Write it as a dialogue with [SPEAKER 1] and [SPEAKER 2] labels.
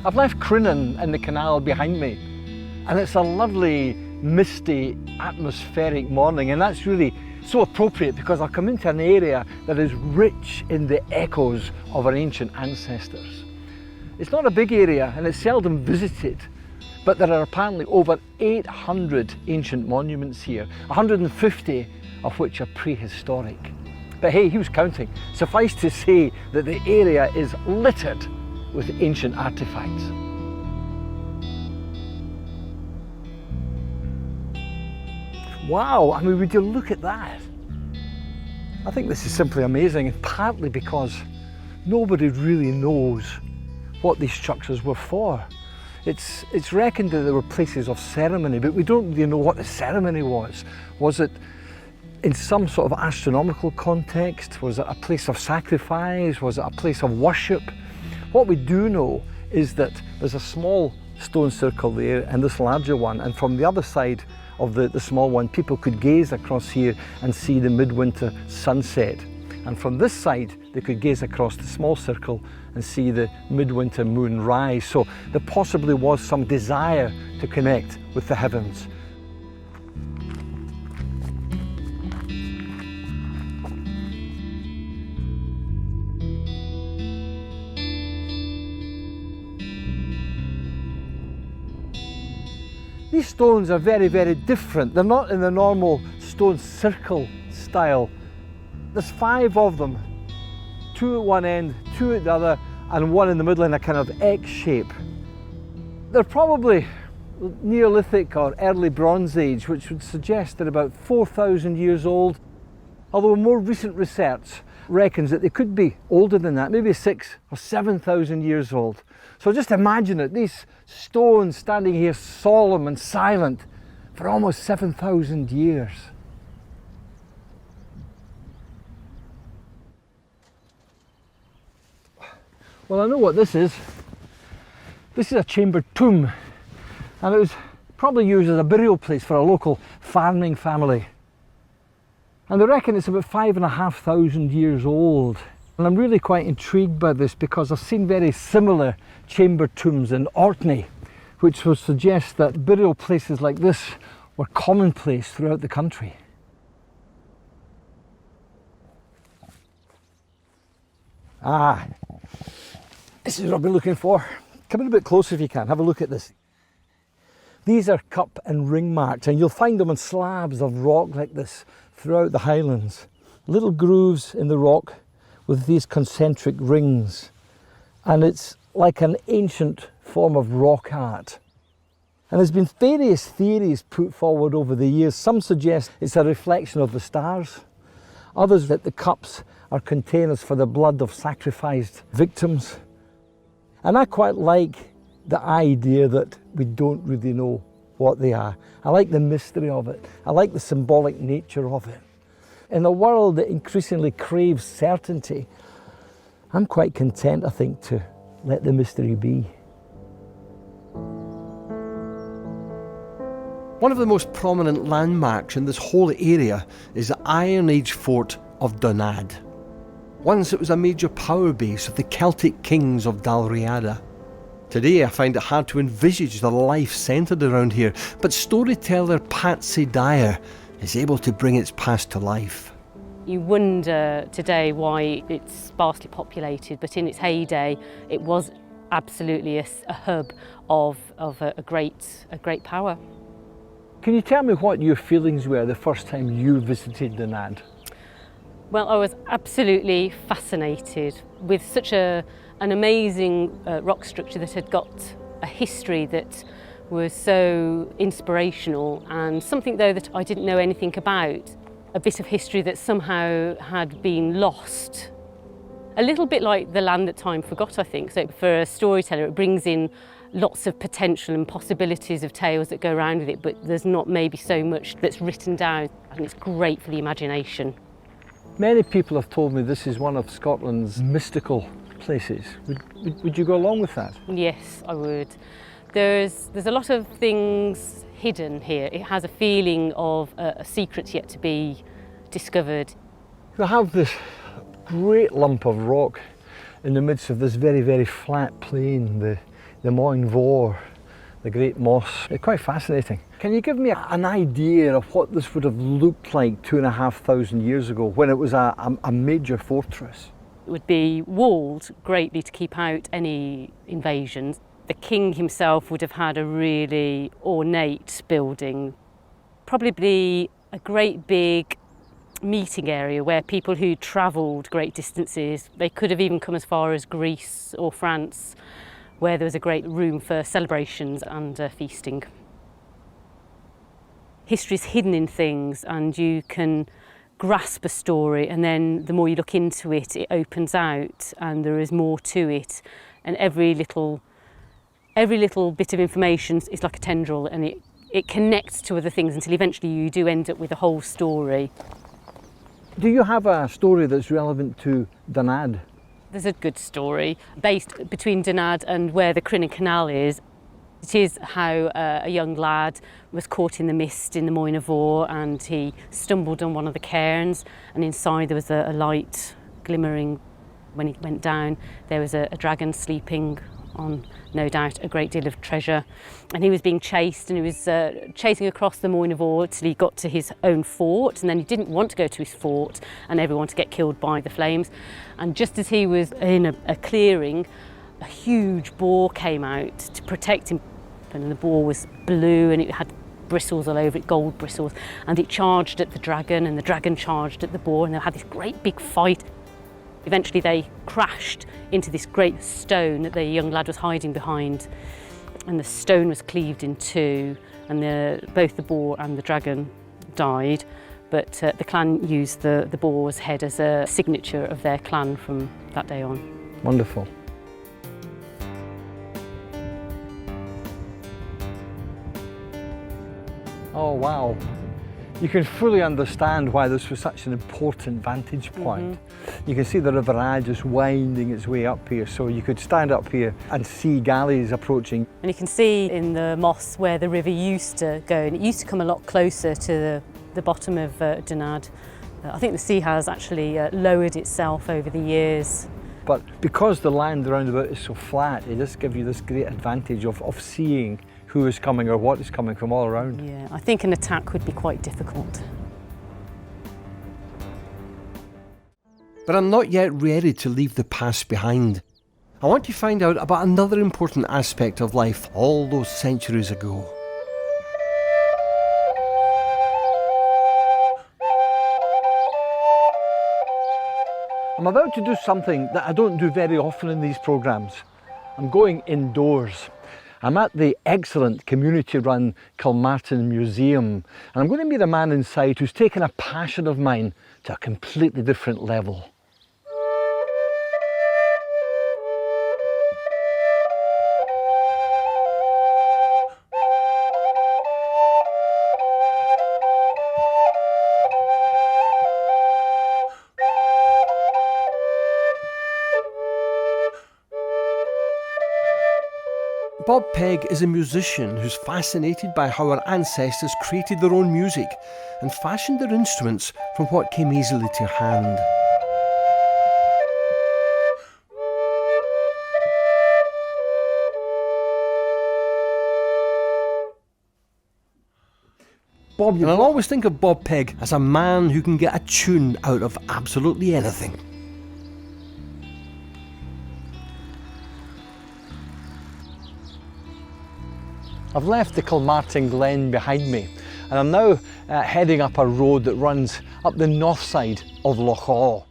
[SPEAKER 1] I've left Crinan in the canal behind me, and it's a lovely, misty, atmospheric morning, and that's really so appropriate because I've come into an area that is rich in the echoes of our ancient ancestors. It's not a big area and it's seldom visited, but there are apparently over 800 ancient monuments here, 150 of which are prehistoric. But hey, who's counting? Suffice to say that the area is littered with ancient artifacts. Wow, I mean, would you look at that? I think this is simply amazing, partly because nobody really knows what these structures were for. It's reckoned that they were places of ceremony, but we don't really know what the ceremony was. Was it in some sort of astronomical context? Was it a place of sacrifice? Was it a place of worship? What we do know is that there's a small stone circle there and this larger one, and from the other side of the small one, people could gaze across here and see the midwinter sunset. And from this side, they could gaze across the small circle and see the midwinter moon rise. So there possibly was some desire to connect with the heavens. These stones are very, very different. They're not in the normal stone circle style. There's 5 of them, 2 at one end, 2 at the other, and 1 in the middle in a kind of X shape. They're probably Neolithic or early Bronze Age, which would suggest they're about 4,000 years old, although more recent research reckons that they could be older than that, maybe 6,000 or 7,000 years old. So just imagine it, these stones standing here solemn and silent for almost 7,000 years. Well, I know what this is. This is a chambered tomb, and it was probably used as a burial place for a local farming family. And they reckon it's about 5,500 years old. And I'm really quite intrigued by this because I've seen very similar chambered tombs in Orkney, which would suggest that burial places like this were commonplace throughout the country. Ah, this is what I've been looking for. Come in a bit closer if you can, have a look at this. These are cup and ring marks, and you'll find them on slabs of rock like this throughout the Highlands. Little grooves in the rock with these concentric rings, and it's like an ancient form of rock art. And there's been various theories put forward over the years. Some suggest it's a reflection of the stars, others that the cups are containers for the blood of sacrificed victims. And I quite like the idea that we don't really know what they are. I like the mystery of it. I like the symbolic nature of it. In a world that increasingly craves certainty, I'm quite content, I think, to let the mystery be.
[SPEAKER 2] One of the most prominent landmarks in this whole area is the Iron Age fort of Donad. Once it was a major power base of the Celtic kings of Dalriada. Today I find it hard to envisage the life centred around here, but storyteller Patsy Dyer is able to bring its past to life.
[SPEAKER 3] You wonder today why it's sparsely populated, but in its heyday it was absolutely a hub of a great power.
[SPEAKER 1] Can you tell me what your feelings were the first time you visited Donad?
[SPEAKER 3] Well, I was absolutely fascinated with such an amazing rock structure that had got a history that was so inspirational, and something though that I didn't know anything about, a bit of history that somehow had been lost. A little bit like the land that time forgot, I think. So for a storyteller, it brings in lots of potential and possibilities of tales that go around with it, but there's not maybe so much that's written down, and it's great for the imagination.
[SPEAKER 1] Many people have told me this is one of Scotland's mystical places. Would you go along with that?
[SPEAKER 3] Yes, I would. There's a lot of things hidden here. It has a feeling of a secret yet to be discovered.
[SPEAKER 1] You have this great lump of rock in the midst of this very, very flat plain, the Moin Vor, the Great Moss. It's quite fascinating. Can you give me an idea of what this would have looked like 2,500 years ago when it was a major fortress?
[SPEAKER 3] It would be walled greatly to keep out any invasions. The king himself would have had a really ornate building, probably a great big meeting area where people who travelled great distances, they could have even come as far as Greece or France, where there was a great room for celebrations and feasting. History is hidden in things, and you can grasp a story, and then the more you look into it, it opens out and there is more to it, and every little bit of information is like a tendril, and it connects to other things until eventually you do end up with a whole story.
[SPEAKER 1] Do you have a story that's relevant to Donad?
[SPEAKER 3] There's a good story based between Donad and where the Crinan Canal is. It is how a young lad was caught in the mist in the Moin Vor, and he stumbled on one of the cairns, and inside there was a light glimmering. When he went down, there was a dragon sleeping on, no doubt, a great deal of treasure, and he was being chased, and he was chasing across the Moin Vor till he got to his own fort, and then he didn't want to go to his fort and everyone to get killed by the flames. And just as he was in a clearing, a huge boar came out to protect him, and the boar was blue and it had bristles all over it, gold bristles, and it charged at the dragon, and the dragon charged at the boar, and they had this great big fight. Eventually they crashed into this great stone that the young lad was hiding behind, and the stone was cleaved in two, and both the boar and the dragon died, but the clan used the boar's head as a signature of their clan from that day on.
[SPEAKER 1] Wonderful. Oh wow. You can fully understand why this was such an important vantage point. You can see the River Ad just winding its way up here, so you could stand up here and see galleys approaching.
[SPEAKER 3] And you can see in the moss where the river used to go, and it used to come a lot closer to the bottom of Donad. I think the sea has actually lowered itself over the years.
[SPEAKER 1] But because the land around about is so flat, it just gives you this great advantage of seeing who is coming or what is coming from all around.
[SPEAKER 3] Yeah, I think an attack would be quite difficult.
[SPEAKER 2] But I'm not yet ready to leave the past behind. I want to find out about another important aspect of life all those centuries ago.
[SPEAKER 1] I'm about to do something that I don't do very often in these programmes. I'm going indoors. I'm at the excellent community-run Kilmartin Museum, and I'm going to meet a man inside who's taken a passion of mine to a completely different level.
[SPEAKER 2] Bob Pegg is a musician who's fascinated by how our ancestors created their own music and fashioned their instruments from what came easily to hand.
[SPEAKER 1] Bob,
[SPEAKER 2] And I'll always think of Bob Pegg as a man who can get a tune out of absolutely anything.
[SPEAKER 1] I've left the Kilmartin Glen behind me, and I'm now heading up a road that runs up the north side of Loch Awe.